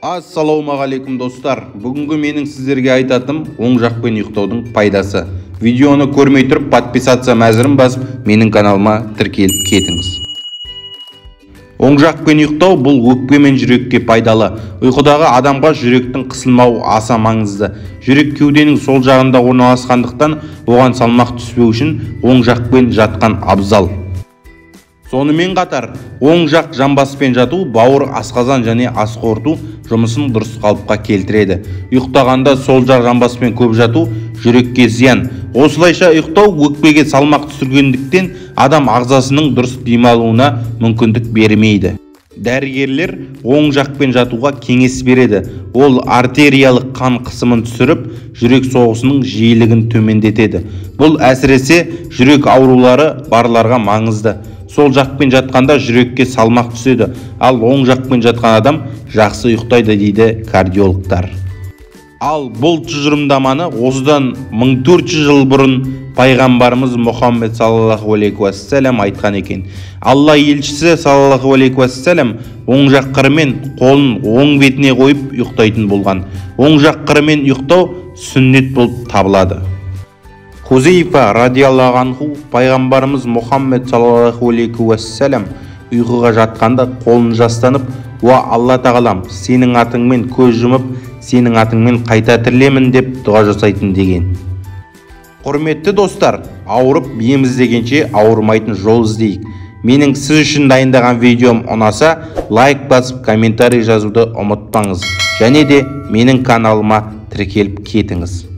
Ассалаумағалейкум достар. Бүгінгі менің сіздерге айтатым оң жақпен ұйықтаудың пайдасы. Видеоны көрмей тұрып подписаться мәзірін басып, менің каналыма тіркеліп кетіңіз. Оң жақпен ұйықтау бұл өкпе мен жүрекке пайдалы. Ұйқыдағы адамға жүректің қысылмауы аса маңызды. Жүрек кеуденің сол жағында орналасқандықтан оған салмақ түспеу үшін оң жақпен жатқан абзал. Сонымен қатар, оң жақ жамбаспен жату бауыр, асқазан және ас қорыту жұмысын дұрыс қалыпқа келтіреді. Ұйықтағанда сол жақ жамбаспен көп жату жүрекке зиян. Осылайша ұйықтау өкпеге салмақ түсіргендіктен адам ағзасының дұрыс демалуына мүмкіндік бермейді. Дәрігерлер оң жақпен жатуға кеңес береді. Ол артериялық қан қысымын түсіріп, жүрек соғысының жиілігін төмендетеді. Бұл әсіресе жүрек аурулары барларға маңызды. Сол жақпен жатқанда жүрекке салмақ түседі, ал оң жақпен жатқан адам жақсы ұйықтайды дейді кардиологтар. Ал бұл тұжырымдаманы осыдан 1400 жыл бұрын пайғамбарымыз Мұхаммед саллаллаху алейхи уассалам айтқан екен. Алла елшісі саллаллаху алейхи уассалам оң жақ қырымен қолын оң бетіне қойып ұйықтайтын болған. Оң жақ қырымен ұйықтау сүннет болып табылады. Хузейфа радиаллаху анху пайғамбарымыз Мұхаммед саллаллаху алейхи уассалам ұйқыға жатқанда қолын жастанып: "Уа Алла тағалам, сенің атыңмен көз жұмып, сенің атыңмен қайта тірілемін" деп дұға жасайтын деген. Құрметті достар, ауырып ем іздегенше ауырмайтын жол іздейік. Менің сіз үшін дайындаған видеом ұнаса, лайк басып, комментарий жазуды ұмытпаңыз. Және де менің каналыма тіркеліп кетіңіз.